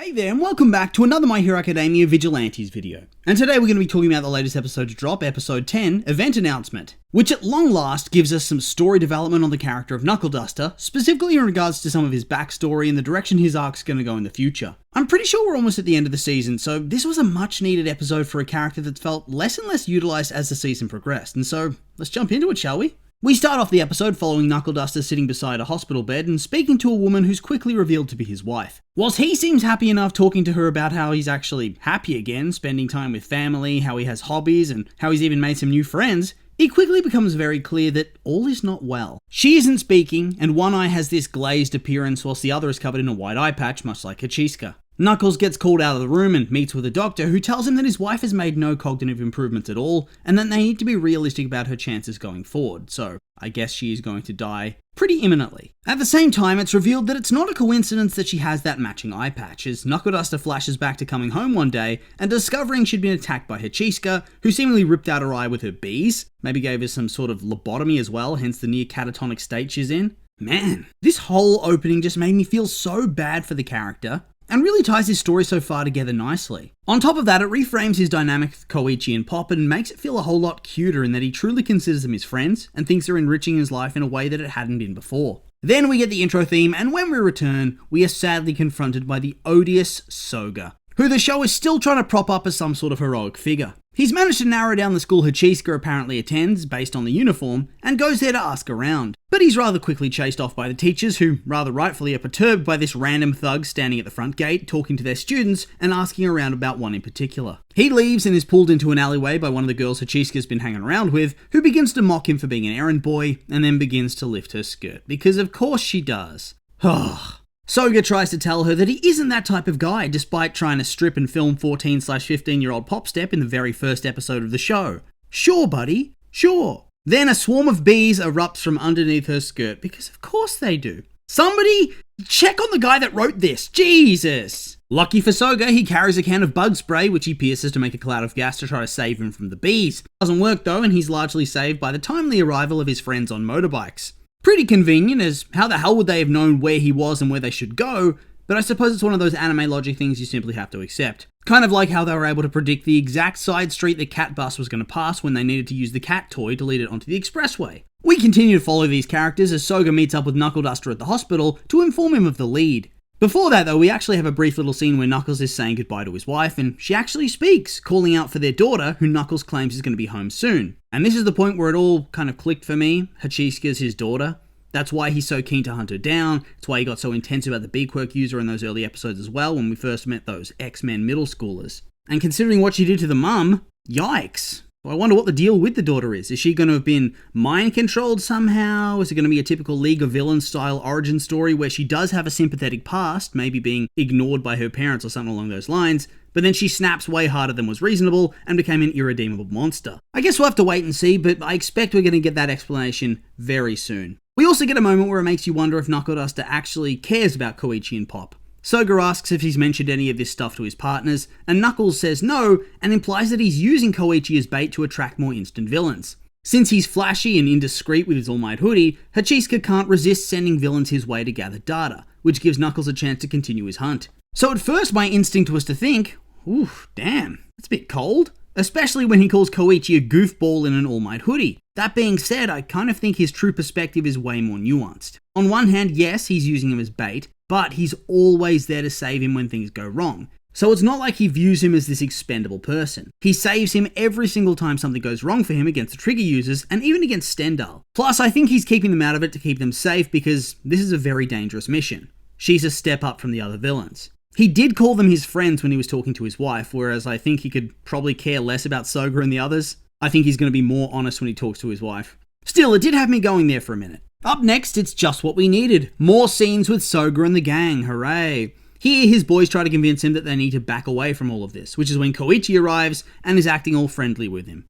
Hey there, and welcome back to another My Hero Academia Vigilantes video. And today we're going to be talking about the latest episode to drop, episode 10, Event Announcement, which at long last gives us some story development on the character of Knuckleduster, specifically in regards to some of his backstory and the direction his arc's going to go in the future. I'm pretty sure we're almost at the end of the season, so this was a much needed episode for a character that's felt less and less utilised as the season progressed, and so let's jump into it, shall we? We start off the episode following Knuckleduster sitting beside a hospital bed and speaking to a woman who's quickly revealed to be his wife. Whilst he seems happy enough talking to her about how he's actually happy again, spending time with family, how he has hobbies, and how he's even made some new friends, it quickly becomes very clear that all is not well. She isn't speaking, and one eye has this glazed appearance whilst the other is covered in a white eye patch, much like Hachiska. Knuckles gets called out of the room and meets with a doctor who tells him that his wife has made no cognitive improvements at all, and that they need to be realistic about her chances going forward, so I guess she is going to die pretty imminently. At the same time, it's revealed that it's not a coincidence that she has that matching eye patch, as Knuckleduster flashes back to coming home one day and discovering she'd been attacked by Hachiska, who seemingly ripped out her eye with her bees, maybe gave her some sort of lobotomy as well, hence the near catatonic state she's in. Man, this whole opening just made me feel so bad for the character, and really ties his story so far together nicely. On top of that, it reframes his dynamic with Koichi and Pop and makes it feel a whole lot cuter in that he truly considers them his friends and thinks they're enriching his life in a way that it hadn't been before. Then we get the intro theme, and when we return, we are sadly confronted by the odious Soga, who the show is still trying to prop up as some sort of heroic figure. He's managed to narrow down the school Hachiska apparently attends, based on the uniform, and goes there to ask around. But he's rather quickly chased off by the teachers, who rather rightfully are perturbed by this random thug standing at the front gate, talking to their students, and asking around about one in particular. He leaves and is pulled into an alleyway by one of the girls Hachiska's been hanging around with, who begins to mock him for being an errand boy, and then begins to lift her skirt, because of course she does. Soga tries to tell her that he isn't that type of guy, despite trying to strip and film 14/15-year-old Pop Step in the very first episode of the show. Sure, buddy, sure. Then a swarm of bees erupts from underneath her skirt, because of course they do. Somebody check on the guy that wrote this, Jesus! Lucky for Soga, he carries a can of bug spray, which he pierces to make a cloud of gas to try to save him from the bees. Doesn't work though, and he's largely saved by the timely arrival of his friends on motorbikes. Pretty convenient, as how the hell would they have known where he was and where they should go, but I suppose it's one of those anime logic things you simply have to accept. Kind of like how they were able to predict the exact side street the cat bus was going to pass when they needed to use the cat toy to lead it onto the expressway. We continue to follow these characters as Soga meets up with Knuckleduster at the hospital to inform him of the lead. Before that though, we actually have a brief little scene where Knuckles is saying goodbye to his wife, and she actually speaks, calling out for their daughter, who Knuckles claims is going to be home soon. And this is the point where it all kind of clicked for me. Hachiska's his daughter. That's why he's so keen to hunt her down. It's why he got so intense about the B-Quirk user in those early episodes as well, when we first met those X-Men middle schoolers. And considering what she did to the mum, yikes. I wonder what the deal with the daughter is. Is she going to have been mind-controlled somehow? Is it going to be a typical League of Villains style origin story where she does have a sympathetic past, maybe being ignored by her parents or something along those lines, but then she snaps way harder than was reasonable and became an irredeemable monster? I guess we'll have to wait and see, but I expect we're going to get that explanation very soon. We also get a moment where it makes you wonder if Knuckleduster actually cares about Koichi and Pop. Soga asks if he's mentioned any of this stuff to his partners, and Knuckles says no, and implies that he's using Koichi as bait to attract more instant villains. Since he's flashy and indiscreet with his All Might hoodie, Hachiska can't resist sending villains his way to gather data, which gives Knuckles a chance to continue his hunt. So at first my instinct was to think, ooh, damn, that's a bit cold. Especially when he calls Koichi a goofball in an All Might hoodie. That being said, I kind of think his true perspective is way more nuanced. On one hand, yes, he's using him as bait, but he's always there to save him when things go wrong. So it's not like he views him as this expendable person. He saves him every single time something goes wrong for him against the trigger users, and even against Stendhal. Plus, I think he's keeping them out of it to keep them safe because this is a very dangerous mission. She's a step up from the other villains. He did call them his friends when he was talking to his wife, whereas I think he could probably care less about Soga and the others. I think he's going to be more honest when he talks to his wife. Still, it did have me going there for a minute. Up next, it's just what we needed. More scenes with Soga and the gang, hooray. Here, his boys try to convince him that they need to back away from all of this, which is when Koichi arrives and is acting all friendly with him.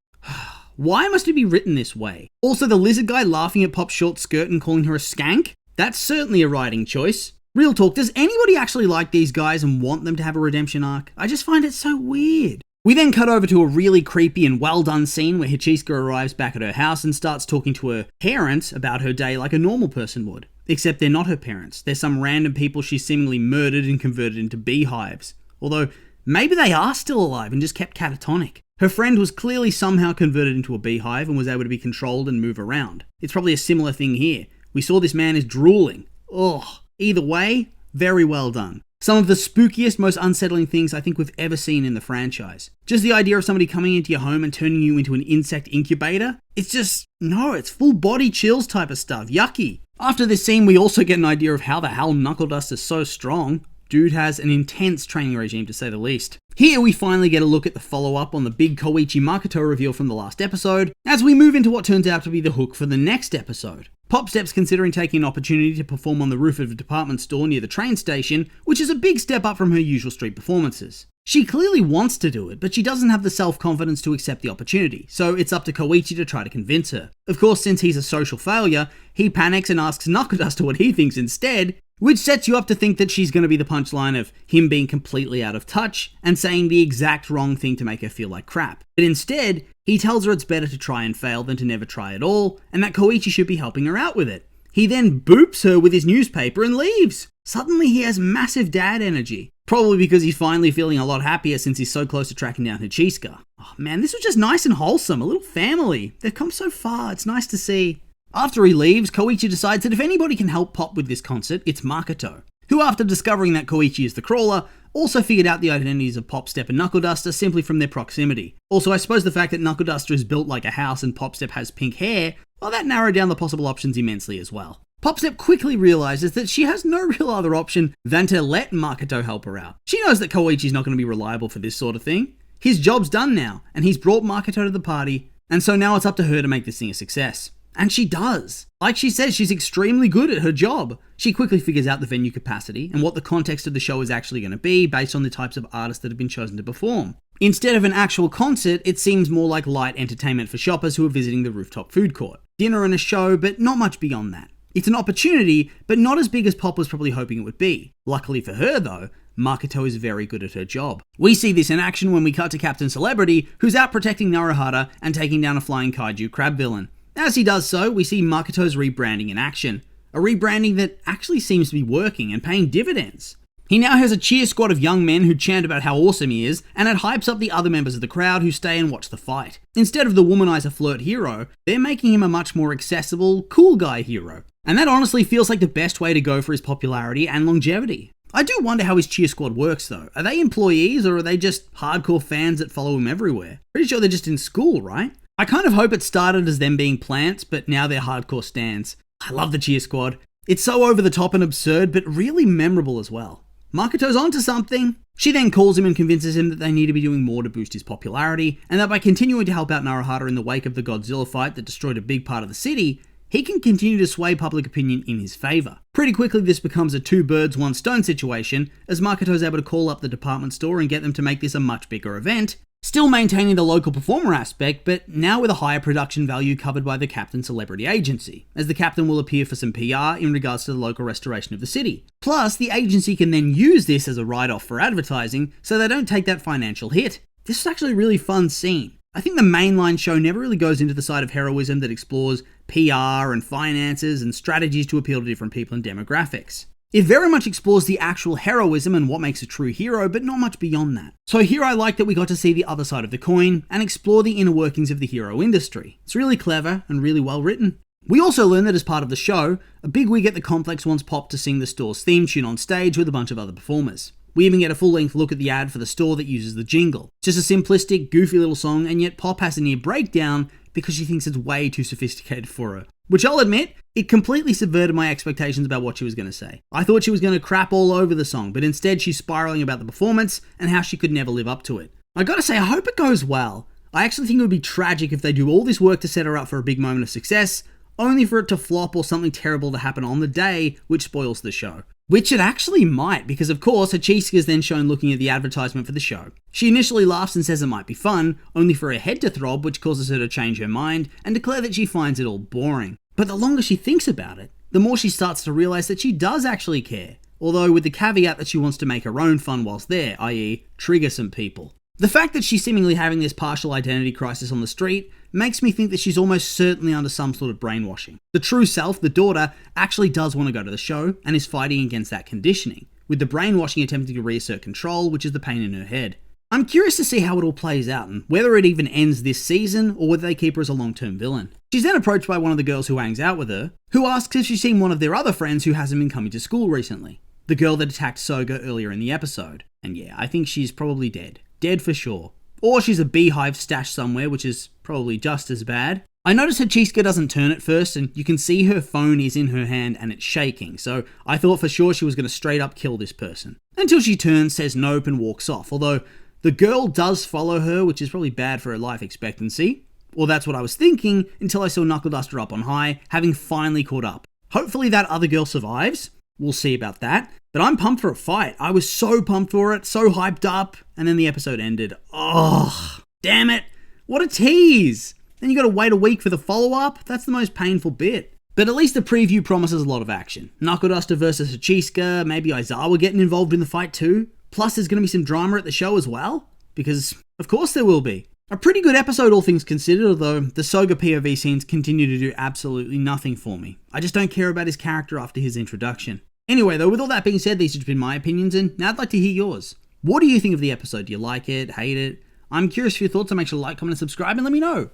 Why must it be written this way? Also, the lizard guy laughing at Pop's short skirt and calling her a skank? That's certainly a writing choice. Real talk, does anybody actually like these guys and want them to have a redemption arc? I just find it so weird. We then cut over to a really creepy and well done scene where Hachiska arrives back at her house and starts talking to her parents about her day like a normal person would. Except they're not her parents. They're some random people she seemingly murdered and converted into beehives. Although, maybe they are still alive and just kept catatonic. Her friend was clearly somehow converted into a beehive and was able to be controlled and move around. It's probably a similar thing here. We saw this man is drooling. Ugh. Either way, very well done. Some of the spookiest, most unsettling things I think we've ever seen in the franchise. Just the idea of somebody coming into your home and turning you into an insect incubator? It's just, no, it's full body chills type of stuff. Yucky. After this scene, we also get an idea of how the hell Knuckleduster's so strong. Dude has an intense training regime to say the least. Here we finally get a look at the follow-up on the big Koichi Makoto reveal from the last episode, as we move into what turns out to be the hook for the next episode. Popstep's considering taking an opportunity to perform on the roof of a department store near the train station, which is a big step up from her usual street performances. She clearly wants to do it, but she doesn't have the self-confidence to accept the opportunity, so it's up to Koichi to try to convince her. Of course, since he's a social failure, he panics and asks Knuckleduster what he thinks instead, which sets you up to think that she's going to be the punchline of him being completely out of touch and saying the exact wrong thing to make her feel like crap. But instead, he tells her it's better to try and fail than to never try at all, and that Koichi should be helping her out with it. He then boops her with his newspaper and leaves. Suddenly he has massive dad energy. Probably because he's finally feeling a lot happier since he's so close to tracking down Hachisuka. Oh man, this was just nice and wholesome, a little family. They've come so far, it's nice to see. After he leaves, Koichi decides that if anybody can help Pop with this concert, it's Makoto, who after discovering that Koichi is the crawler, also figured out the identities of Popstep and Knuckleduster simply from their proximity. Also, I suppose the fact that Knuckleduster is built like a house and Popstep has pink hair, well, that narrowed down the possible options immensely as well. Popstep quickly realizes that she has no real other option than to let Makoto help her out. She knows that Koichi's not going to be reliable for this sort of thing. His job's done now, and he's brought Makoto to the party, and so now it's up to her to make this thing a success. And she does. Like she says, she's extremely good at her job. She quickly figures out the venue capacity and what the context of the show is actually going to be based on the types of artists that have been chosen to perform. Instead of an actual concert, it seems more like light entertainment for shoppers who are visiting the rooftop food court. Dinner and a show, but not much beyond that. It's an opportunity, but not as big as Pop was probably hoping it would be. Luckily for her though, Makoto is very good at her job. We see this in action when we cut to Captain Celebrity, who's out protecting Naruhara and taking down a flying kaiju crab villain. As he does so, we see Makoto's rebranding in action. A rebranding that actually seems to be working and paying dividends. He now has a cheer squad of young men who chant about how awesome he is, and it hypes up the other members of the crowd who stay and watch the fight. Instead of the womanizer flirt hero, they're making him a much more accessible, cool guy hero. And that honestly feels like the best way to go for his popularity and longevity. I do wonder how his cheer squad works though. Are they employees or are they just hardcore fans that follow him everywhere? Pretty sure they're just in school, right? I kind of hope it started as them being plants, but now they're hardcore stans. I love the cheer squad. It's so over the top and absurd, but really memorable as well. Makoto's onto something. She then calls him and convinces him that they need to be doing more to boost his popularity, and that by continuing to help out Naruhara in the wake of the Godzilla fight that destroyed a big part of the city, he can continue to sway public opinion in his favour. Pretty quickly this becomes a two birds, one stone situation, as Makoto's able to call up the department store and get them to make this a much bigger event, still maintaining the local performer aspect, but now with a higher production value covered by the Captain Celebrity Agency, as the Captain will appear for some PR in regards to the local restoration of the city. Plus, the agency can then use this as a write-off for advertising, so they don't take that financial hit. This is actually a really fun scene. I think the mainline show never really goes into the side of heroism that explores PR and finances and strategies to appeal to different people and demographics. It very much explores the actual heroism and what makes a true hero, but not much beyond that. So here I like that we got to see the other side of the coin and explore the inner workings of the hero industry. It's really clever and really well written. We also learn that as part of the show, a bigwig at the complex wants Pop to sing the store's theme tune on stage with a bunch of other performers. We even get a full-length look at the ad for the store that uses the jingle. Just a simplistic, goofy little song, and yet Pop has a near breakdown because she thinks it's way too sophisticated for her. Which I'll admit, it completely subverted my expectations about what she was going to say. I thought she was going to crap all over the song, but instead she's spiraling about the performance and how she could never live up to it. I gotta say, I hope it goes well. I actually think it would be tragic if they do all this work to set her up for a big moment of success, only for it to flop or something terrible to happen on the day, which spoils the show. Which it actually might, because of course Hachisuka is then shown looking at the advertisement for the show. She initially laughs and says it might be fun, only for her head to throb, which causes her to change her mind and declare that she finds it all boring. But the longer she thinks about it, the more she starts to realise that she does actually care, although with the caveat that she wants to make her own fun whilst there, i.e. trigger some people. The fact that she's seemingly having this partial identity crisis on the street makes me think that she's almost certainly under some sort of brainwashing. The true self, the daughter, actually does want to go to the show and is fighting against that conditioning, with the brainwashing attempting to reassert control, which is the pain in her head. I'm curious to see how it all plays out and whether it even ends this season or whether they keep her as a long-term villain. She's then approached by one of the girls who hangs out with her, who asks if she's seen one of their other friends who hasn't been coming to school recently. The girl that attacked Soga earlier in the episode. And yeah, I think she's probably dead. Dead for sure. Or she's a beehive stashed somewhere, which is probably just as bad. I noticed Hachishka doesn't turn at first, and you can see her phone is in her hand and it's shaking, so I thought for sure she was going to straight up kill this person. Until she turns, says nope, and walks off, although the girl does follow her, which is probably bad for her life expectancy. Well, that's what I was thinking until I saw Knuckleduster up on high, having finally caught up. Hopefully that other girl survives. We'll see about that. But I'm pumped for a fight. I was so pumped for it, so hyped up, and then the episode ended. Oh, damn it. What a tease. Then you gotta wait a week for the follow-up? That's the most painful bit. But at least the preview promises a lot of action. Knuckleduster versus Hachishka, maybe Aizawa getting involved in the fight too. Plus there's gonna be some drama at the show as well. Because, of course there will be. A pretty good episode all things considered, although the Soga POV scenes continue to do absolutely nothing for me. I just don't care about his character after his introduction. Anyway though, with all that being said, these have been my opinions, and now I'd like to hear yours. What do you think of the episode? Do you like it? Hate it? I'm curious for your thoughts, so make sure to like, comment, and subscribe, and let me know.